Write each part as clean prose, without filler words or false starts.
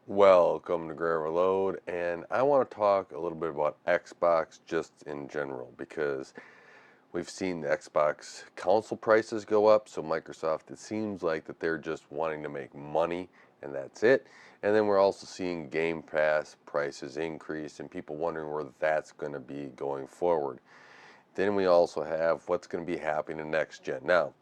Welcome to Grammar Load, and I want to talk a little bit about Xbox just in general because we've seen the Xbox console prices go up. So Microsoft, it seems like that they're just wanting to make money, and that's it. And then we're also seeing Game Pass prices increase, and people wondering where that's going to be going forward. Then we also have what's going to be happening in next gen. Now,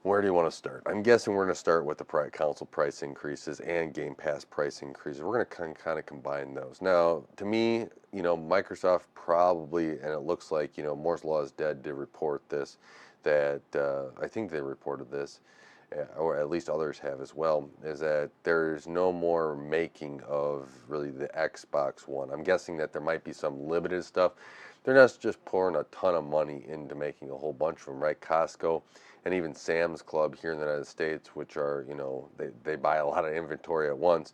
where do you want to start? I'm guessing we're going to start with the console price increases and Game Pass price increases. We're going to kind of combine those. Now, to me, Microsoft probably, and it looks like, Moore's Law is dead to report this, that I think they reported this, or at least others have as well, is that there's no more making of really the Xbox One. I'm guessing that there might be some limited stuff. They're not just pouring a ton of money into making a whole bunch of them, right? Costco and even Sam's Club here in the United States, which are, they buy a lot of inventory at once,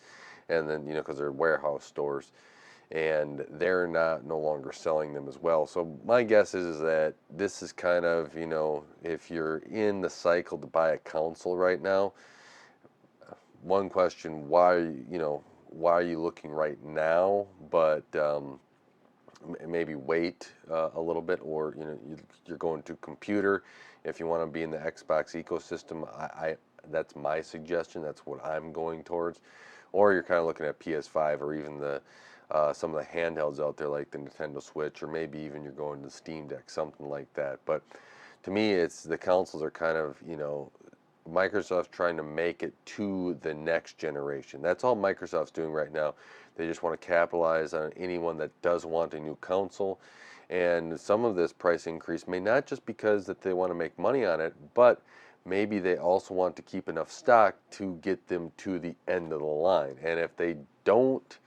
and then, because they're warehouse stores, and they're not no longer selling them as well. So my guess is that this is kind of, if you're in the cycle to buy a console right now, one question, why are you looking right now? But maybe wait a little bit, or you're going to computer if you want to be in the Xbox ecosystem. That's my suggestion. That's what I'm going towards. Or you're kind of looking at PS5 or even the some of the handhelds out there like the Nintendo Switch, or maybe even you're going to Steam Deck, something like that. But to me, it's the consoles are kind of, Microsoft's trying to make it to the next generation. That's all Microsoft's doing right now. They just want to capitalize on anyone that does want a new console. And some of this price increase may not just because that they want to make money on it, but maybe they also want to keep enough stock to get them to the end of the line. And if they don't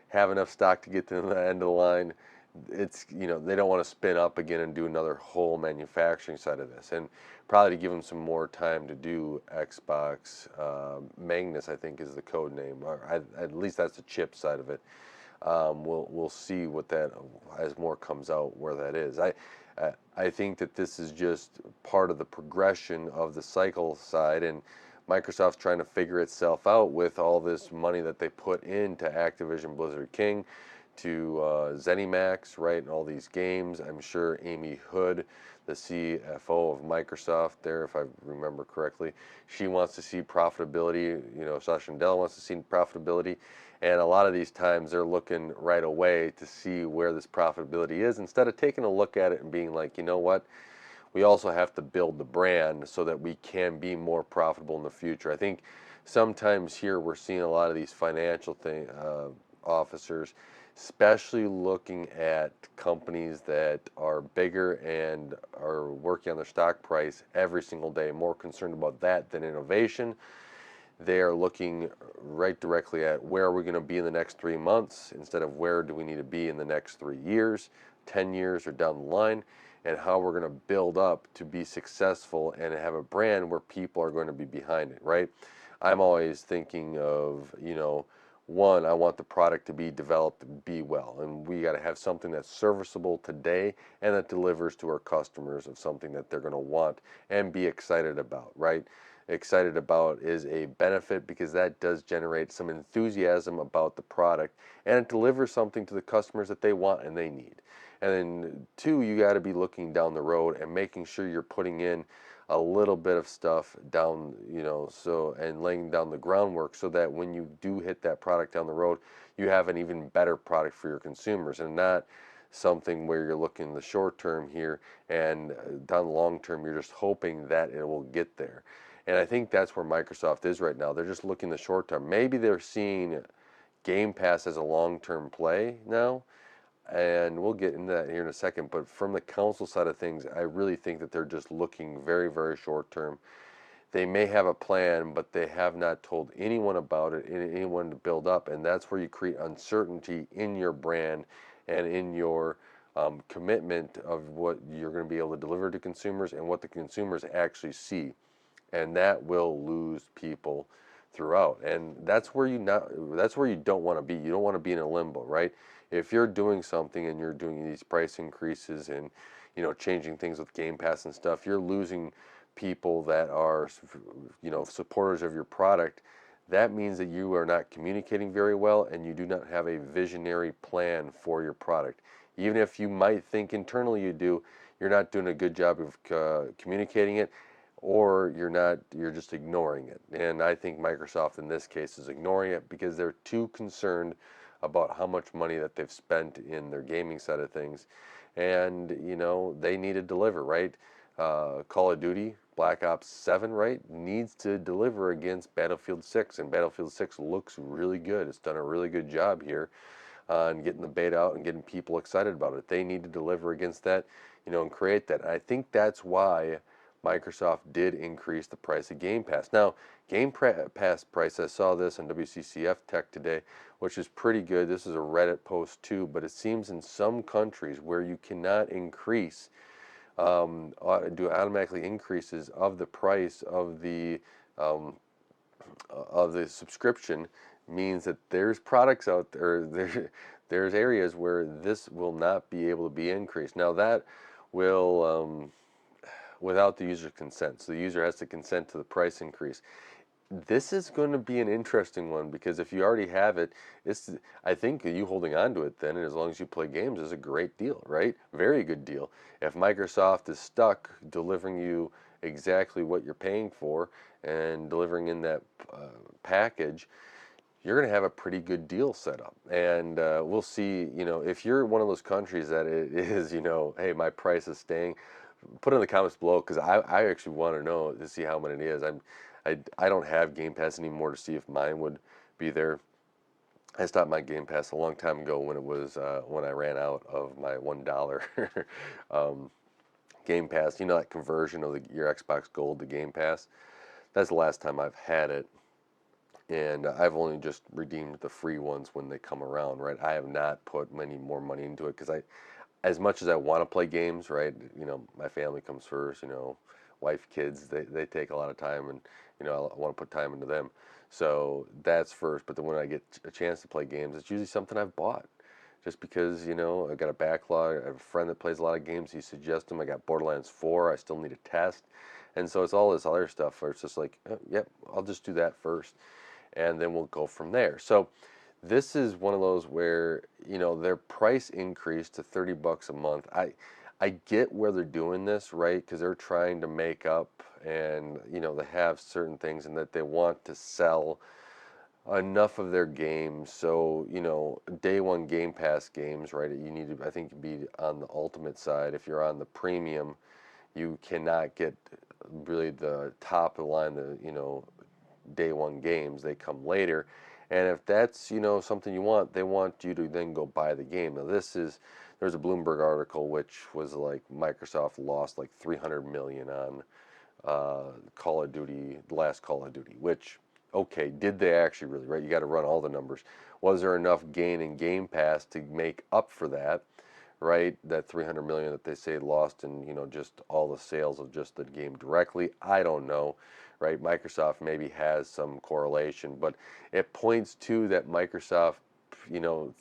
have enough stock to get to the end of the line, it's, they don't want to spin up again and do another whole manufacturing side of this, and probably to give them some more time to do Xbox Magnus, I think is the code name, or at least that's the chip side of it. We'll see what that, as more comes out, where that is. I think that this is just part of the progression of the cycle side, and Microsoft's trying to figure itself out with all this money that they put into Activision Blizzard King, to ZeniMax, right, and all these games. I'm sure Amy Hood, the CFO of Microsoft there, if I remember correctly, she wants to see profitability. Satya Nadella wants to see profitability. And a lot of these times they're looking right away to see where this profitability is, instead of taking a look at it and being like, you know what, we also have to build the brand so that we can be more profitable in the future. I think sometimes here we're seeing a lot of these financial officers, especially looking at companies that are bigger and are working on their stock price every single day, more concerned about that than innovation. They are looking right directly at where are we going to be in the next 3 months, instead of where do we need to be in the next 3 years, 10 years, or down the line, and how we're going to build up to be successful and have a brand where people are going to be behind it, right? I'm always thinking of, one, I want the product to be developed, be well, and we got to have something that's serviceable today and that delivers to our customers of something that they're going to want and be excited about, right? Excited about is a benefit because that does generate some enthusiasm about the product, and it delivers something to the customers that they want and they need. And then two, you got to be looking down the road and making sure you're putting in a little bit of stuff down, so, and laying down the groundwork so that when you do hit that product down the road, you have an even better product for your consumers, and not something where you're looking in the short term here, and down the long term you're just hoping that it will get there. And I think that's where Microsoft is right now. They're just looking the short term. Maybe they're seeing Game Pass as a long-term play now, and we'll get into that here in a second. But from the console side of things, I really think that they're just looking very, very short term. They may have a plan, but they have not told anyone about it, anyone to build up, and that's where you create uncertainty in your brand and in your commitment of what you're going to be able to deliver to consumers and what the consumers actually see, and that will lose people throughout. And that's where you don't want to be. You don't want to be in a limbo, right? If you're doing something and you're doing these price increases and changing things with Game Pass and stuff, you're losing people that are supporters of your product that means that you are not communicating very well and you do not have a visionary plan for your product. Even if you might think internally you do, you're not doing a good job of communicating it, or you're just ignoring it. And I think Microsoft in this case is ignoring it because they're too concerned about how much money that they've spent in their gaming side of things. And, they need to deliver, right? Call of Duty, Black Ops 7, right, needs to deliver against Battlefield 6, and Battlefield 6 looks really good. It's done a really good job here on getting the beta out and getting people excited about it. They need to deliver against that, and create that. And I think that's why Microsoft did increase the price of Game Pass. Now, Pass price, I saw this on WCCF Tech today, which is pretty good. This is a Reddit post too, but it seems in some countries where you cannot increase do automatically increases of the price um, of the subscription, means that there's products out there, there's areas where this will not be able to be increased. Now that will without the user consent. So the user has to consent to the price increase. This is going to be an interesting one because if you already have it, I think you holding on to it then, and as long as you play games, is a great deal, right? Very good deal. If Microsoft is stuck delivering you exactly what you're paying for and delivering in that package, you're going to have a pretty good deal set up. And we'll see, if you're one of those countries that it is, hey, my price is staying, put it in the comments below because I actually want to know to see how much it is. I don't have Game Pass anymore to see if mine would be there. I stopped my Game Pass a long time ago when it was when I ran out of my $1 um, Game Pass. You know that conversion of your Xbox Gold to Game Pass. That's the last time I've had it, and I've only just redeemed the free ones when they come around. Right, I have not put many more money into it because as much as I want to play games, right? My family comes first. Wife, kids, they take a lot of time, and I want to put time into them. So that's first. But then when I get a chance to play games, it's usually something I've bought, just because I got a backlog. I have a friend that plays a lot of games. He suggests them. I got Borderlands 4. I still need to test, and so it's all this other stuff where it's just like, yep, I'll just do that first, and then we'll go from there. So this is one of those where their price increased to $30 a month. I get where they're doing this, right? Because they're trying to make up, and they have certain things, and that they want to sell enough of their games. So day one Game Pass games, right? You need to, I think, be on the ultimate side. If you're on the premium, you cannot get really the top of the line, the day one games. They come later, and if that's something you want, they want you to then go buy the game. Now there's a Bloomberg article which was like Microsoft lost like 300 million on Call of Duty, the last Call of Duty, which, okay, did they actually really, right? You got to run all the numbers. Was there enough gain in Game Pass to make up for that, right? That 300 million that they say lost in, just all the sales of just the game directly. I don't know, right? Microsoft maybe has some correlation, but it points to that Microsoft,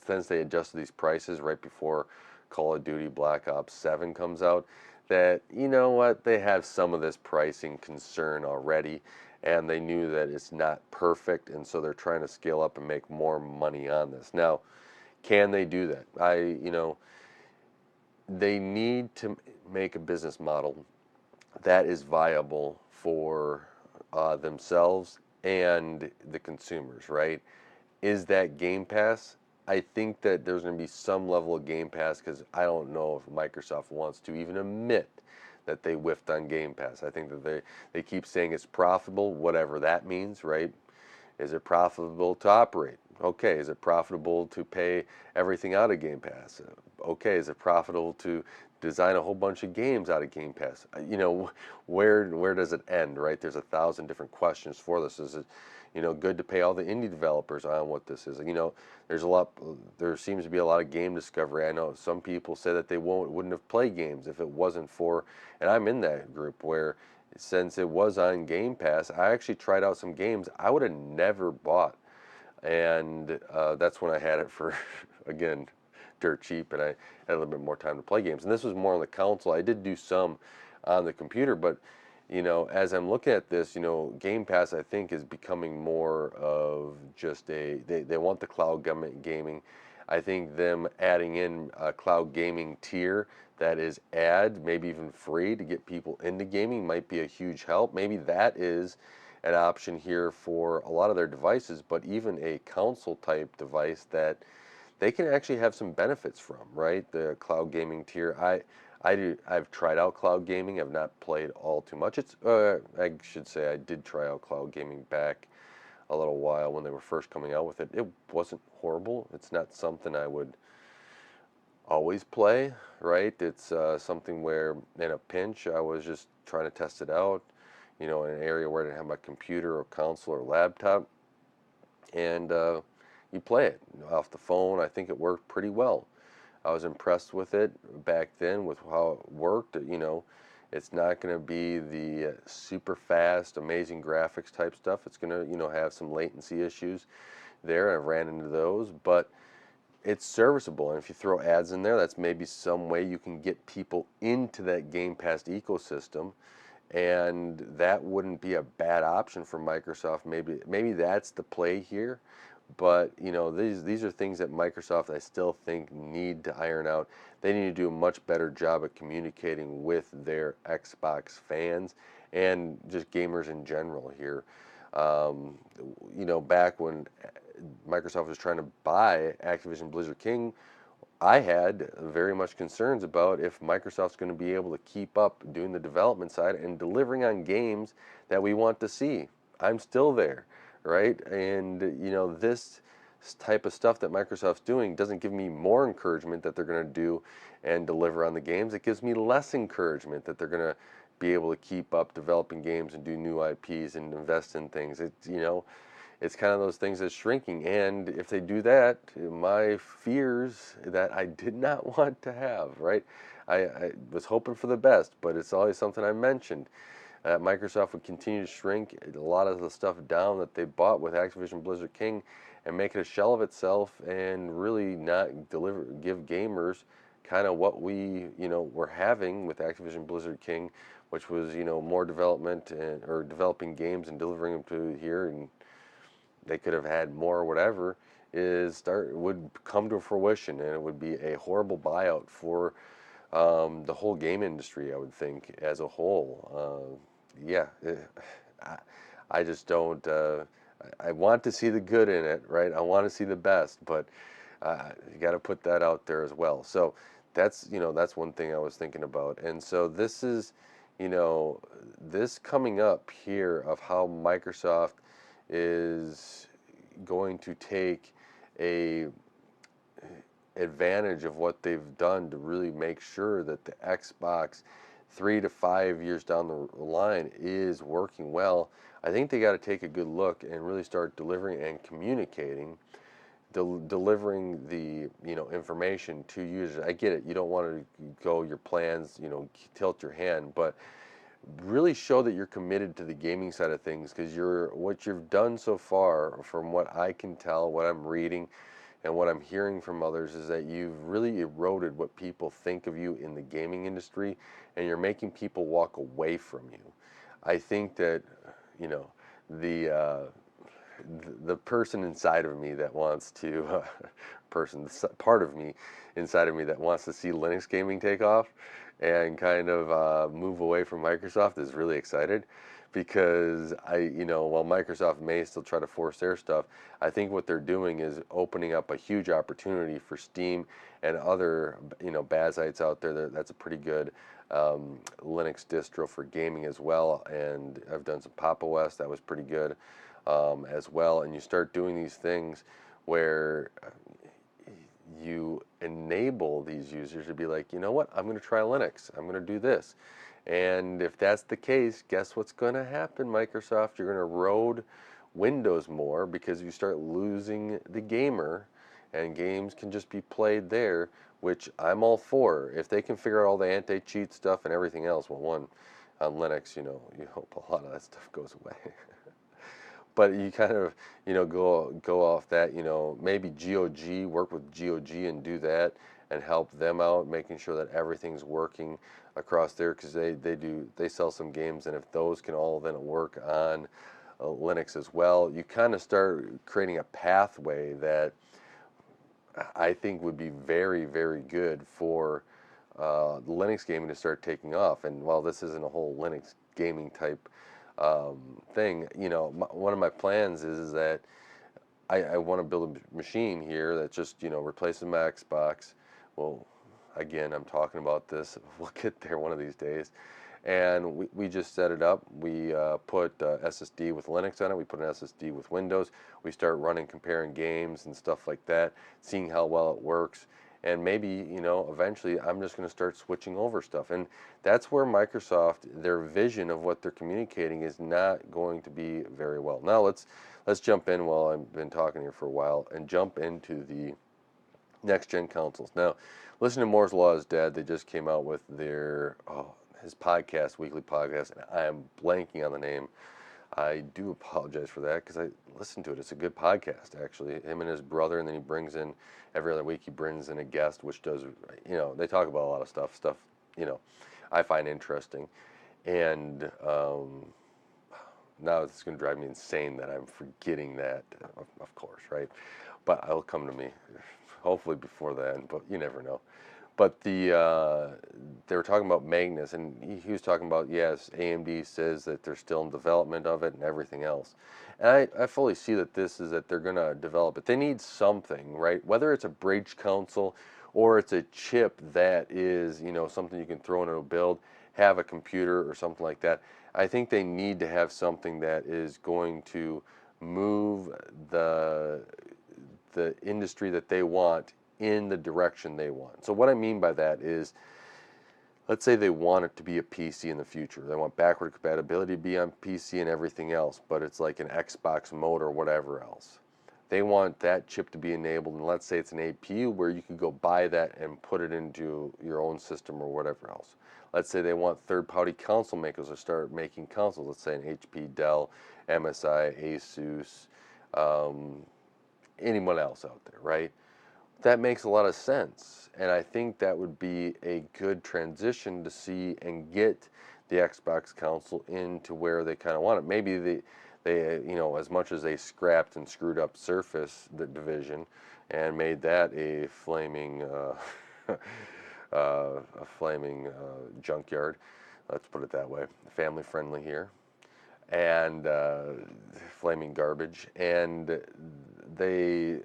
since they adjusted these prices right before Call of Duty Black Ops 7 comes out, that what, they have some of this pricing concern already, and they knew that it's not perfect, and so they're trying to scale up and make more money on this. Now, can they do that? They need to make a business model that is viable for themselves and the consumers, right? Is that Game Pass? I think that there's going to be some level of Game Pass because I don't know if Microsoft wants to even admit that they whiffed on Game Pass. I think that they keep saying it's profitable, whatever that means, right? Is it profitable to operate? Okay. Is it profitable to pay everything out of Game Pass? Okay. Is it profitable to design a whole bunch of games out of Game Pass? Where does it end, right? There's 1,000 different questions for this. Is it, good to pay all the indie developers on what this is? There's a lot. There seems to be a lot of game discovery. I know some people say that they wouldn't have played games if it wasn't for, and I'm in that group where, since it was on Game Pass, I actually tried out some games I would have never bought, and that's when I had it for, again, dirt cheap, and I had a little bit more time to play games. And this was more on the console. I did do some on the computer, but as I'm looking at this, Game Pass I think is becoming more of just they want the cloud gaming. I think them adding in a cloud gaming tier that is maybe even free to get people into gaming might be a huge help. Maybe that is an option here for a lot of their devices, but even a console type device that they can actually have some benefits from, right? The cloud gaming tier. I've tried out cloud gaming. I've not played all too much. I should say I did try out cloud gaming back a little while when they were first coming out with it. It wasn't horrible. It's not something I would always play, right? It's something where in a pinch I was just trying to test it out, in an area where I didn't have my computer or console or laptop, and you play it off the phone. I think it worked pretty well. I was impressed with it back then with how it worked. It's not going to be the super fast, amazing graphics type stuff. It's going to, have some latency issues there. I've ran into those, but it's serviceable. And if you throw ads in there, that's maybe some way you can get people into that Game Pass ecosystem, and that wouldn't be a bad option for Microsoft. Maybe that's the play here. But these are things that Microsoft I still think need to iron out. They need to do a much better job at communicating with their Xbox fans and just gamers in general here. Um, Back when Microsoft was trying to buy Activision Blizzard King, I had very much concerns about if Microsoft's going to be able to keep up doing the development side and delivering on games that we want to see. I'm still there, right? And this type of stuff that Microsoft's doing doesn't give me more encouragement that they're going to do and deliver on the games. It gives me less encouragement that they're going to be able to keep up developing games and do new IPs and invest in things. It's kind of those things that's shrinking. And if they do that, my fears that I did not want to have, right? I was hoping for the best, but it's always something I mentioned. Microsoft would continue to shrink a lot of the stuff down that they bought with Activision Blizzard King and make it a shell of itself and really not give gamers kind of what we, were having with Activision Blizzard King, which was, more development or developing games and delivering them to here, and they could have had more or whatever, would come to fruition, and it would be a horrible buyout for the whole game industry, I would think, as a whole. Yeah, I, I just don't. I want to see the good in it, right? I want to see the best, but you got to put that out there as well. So that's one thing I was thinking about, and so this is, this coming up here of how Microsoft is going to take a advantage of what they've done to really make sure that the Xbox 3 to 5 years down the line is working well. I think they got to take a good look and really start delivering and communicating, delivering the information to users. I get it. You don't want to go your plans, tilt your hand, but really show that you're committed to the gaming side of things, because what you've done so far, from what I can tell, what I'm reading and what I'm hearing from others, is that you've really eroded what people think of you in the gaming industry, and you're making people walk away from you. I think that you know the uh, the person inside of me that wants to part of me inside of me that wants to see Linux gaming take off and kind of move away from Microsoft is really excited, because while Microsoft may still try to force their stuff, I think what they're doing is opening up a huge opportunity for Steam and other bad sites out there. That's a pretty good Linux distro for gaming as well, and I've done some Pop! OS that was pretty good as well. And you start doing these things where you enable these users to be like, you know what, I'm going to try Linux. I'm going to do this. And if that's the case, guess what's going to happen, Microsoft? You're going to erode Windows more, because you start losing the gamer, and games can just be played there, which I'm all for. If they can figure out all the anti-cheat stuff and everything else, well, one, on Linux, you hope a lot of that stuff goes away. But you kind of go off that, maybe GOG, work with GOG and do that, and help them out, making sure that everything's working across there, because they sell some games, and if those can all then work on Linux as well, you kind of start creating a pathway that I think would be very, very good for Linux gaming to start taking off. And while this isn't a whole Linux gaming type thing, one of my plans is that I want to build a machine here that just, replaces my Xbox. Well, again, I'm talking about this. We'll get there one of these days. And we just set it up. We put SSD with Linux on it. We put an SSD with Windows. We start running, comparing games and stuff like that, seeing how well it works. And maybe, eventually I'm just going to start switching over stuff. And that's where Microsoft, their vision of what they're communicating is not going to be very well. Now let's jump in while I've been talking here for a while and jump into the next gen consoles. Now, listen to Moore's Law is Dead. They just came out with their his podcast, weekly podcast, and I am blanking on the name. I do apologize for that because I listened to it. It's a good podcast, actually. Him and his brother, and then he brings in every other week. He brings in a guest, which does, they talk about a lot of stuff, I find interesting. And now it's going to drive me insane that I'm forgetting that, of course, right? But it'll come to me, hopefully before then. But you never know. But they were talking about Magnus, and he was talking about, yes, AMD says that they're still in development of it and everything else. And I fully see that this is that they're going to develop it. They need something, right? Whether it's a bridge console or it's a chip that is, something you can throw into a build, have a computer or something like that. I think they need to have something that is going to move the industry that they want in the direction they want. So what I mean by that is, let's say they want it to be a PC in the future. They want backward compatibility to be on PC and everything else, but it's like an Xbox mode or whatever else. They want that chip to be enabled, and let's say it's an APU where you can go buy that and put it into your own system or whatever else. Let's say they want third-party console makers to start making consoles. Let's say an HP, Dell, MSI, Asus, anyone else out there, right? That makes a lot of sense, and I think that would be a good transition to see and get the Xbox console into where they kind of want it. Maybe they as much as they scrapped and screwed up Surface, the division, and made that a flaming junkyard. Let's put it that way. Family friendly here, and flaming garbage, and they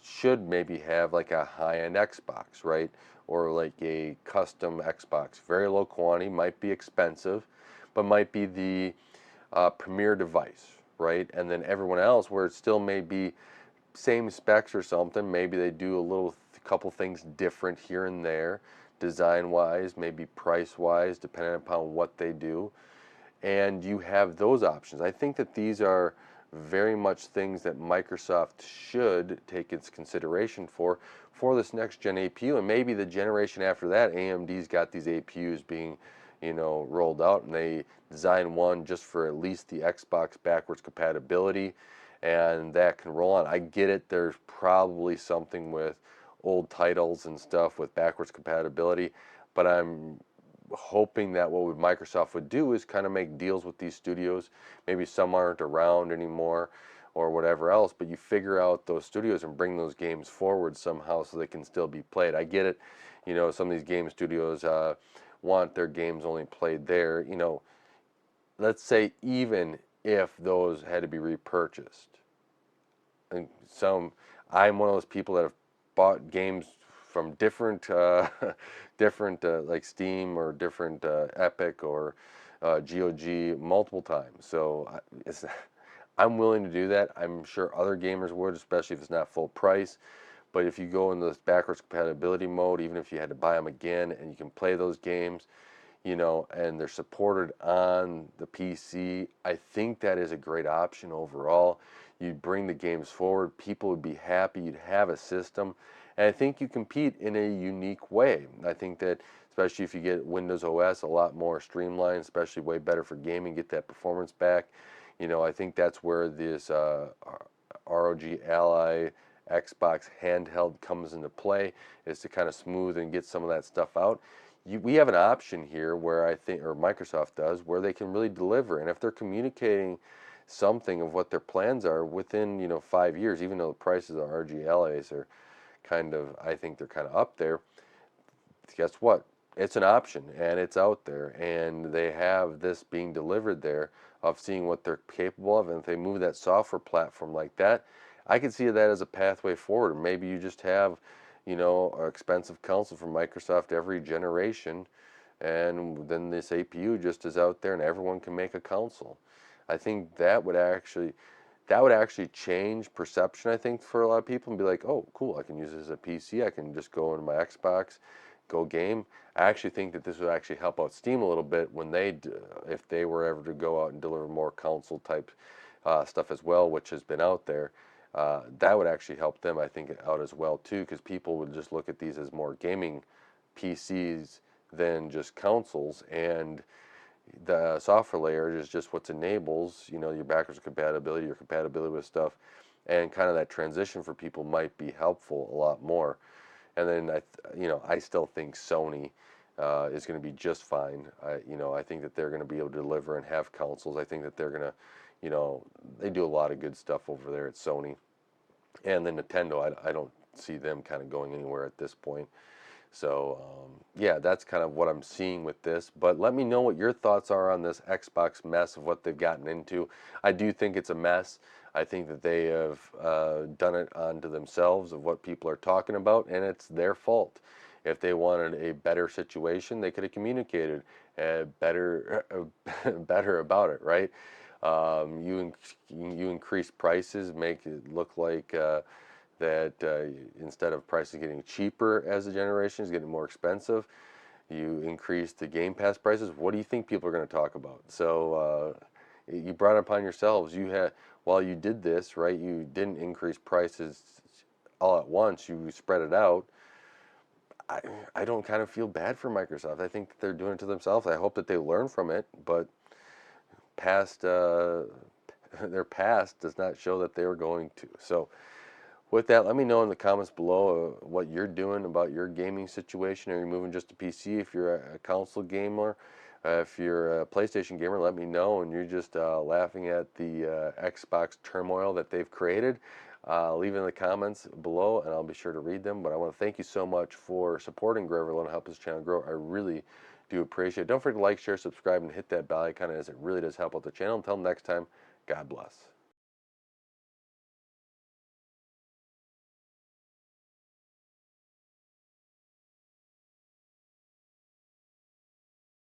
should maybe have like a high-end Xbox, right? Or like a custom Xbox, very low quantity, might be expensive, but might be the premier device, right? And then everyone else, where it still may be same specs or something, maybe they do a couple things different here and there, design-wise, maybe price-wise, depending upon what they do. And you have those options. I think that these are very much things that Microsoft should take its consideration for this next gen APU, and maybe the generation after that. AMD's got these APUs being rolled out, and they design one just for at least the Xbox backwards compatibility, and that can roll on. I get it, there's probably something with old titles and stuff with backwards compatibility, but I'm hoping that what Microsoft would do is kind of make deals with these studios. Maybe some aren't around anymore or whatever else, but you figure out those studios and bring those games forward somehow so they can still be played. I get it, some of these game studios want their games only played there. Let's say even if those had to be repurchased. And I'm one of those people that have bought games from different like Steam or different Epic or GOG multiple times. So I'm willing to do that. I'm sure other gamers would, especially if it's not full price. But if you go into this backwards compatibility mode, even if you had to buy them again, and you can play those games, and they're supported on the PC, I think that is a great option overall. You'd bring the games forward, people would be happy, you'd have a system, and I think you compete in a unique way. I think that especially if you get Windows OS a lot more streamlined, especially way better for gaming, get that performance back. I think that's where this ROG Ally Xbox handheld comes into play, is to kind of smooth and get some of that stuff out. We have an option here where I think, or Microsoft does, where they can really deliver. And if they're communicating something of what their plans are within, 5 years, even though the prices of RGLAs are kind of, I think they're kind of up there, guess what? It's an option and it's out there, and they have this being delivered there of seeing what they're capable of. And if they move that software platform like that, I can see that as a pathway forward. Maybe you just have, an expensive console from Microsoft every generation, and then this APU just is out there and everyone can make a console. I think that would actually change perception, I think, for a lot of people, and be like, oh, cool, I can use this as a PC. I can just go into my Xbox, go game. I actually think that this would actually help out Steam a little bit when if they were ever to go out and deliver more console type stuff as well, which has been out there. That would actually help them, I think, out as well too, because people would just look at these as more gaming PCs than just consoles, and the software layer is just what enables, your backwards compatibility, your compatibility with stuff, and kind of that transition for people might be helpful a lot more. And then I still think Sony is going to be just fine. I think that they're going to be able to deliver and have consoles. I think that they're going to, they do a lot of good stuff over there at Sony. And then Nintendo, I don't see them kind of going anywhere at this point. So, yeah, that's kind of what I'm seeing with this. But let me know what your thoughts are on this Xbox mess of what they've gotten into. I do think it's a mess. I think that they have done it onto themselves of what people are talking about, and it's their fault. If they wanted a better situation, they could have communicated better, better about it, right? You increase prices, make it look like that instead of prices getting cheaper as the generation is getting more expensive, you increase the Game Pass prices. What do you think people are going to talk about? So you brought it upon yourselves. While you did this, right, you didn't increase prices all at once. You spread it out. I, I don't kind of feel bad for Microsoft. I think that they're doing it to themselves. I hope that they learn from it, but past their past does not show that they were going to. So with that, let me know in the comments below what you're doing about your gaming situation. Are you moving just to PC if you're a console gamer? If you're a PlayStation gamer, let me know. And you're just laughing at the Xbox turmoil that they've created, leave it in the comments below and I'll be sure to read them. But I want to thank you so much for supporting Grow Everyone and help this channel grow. I really do appreciate it. Don't forget to like, share, subscribe, and hit that bell icon, as it really does help out the channel. Until next time, God bless.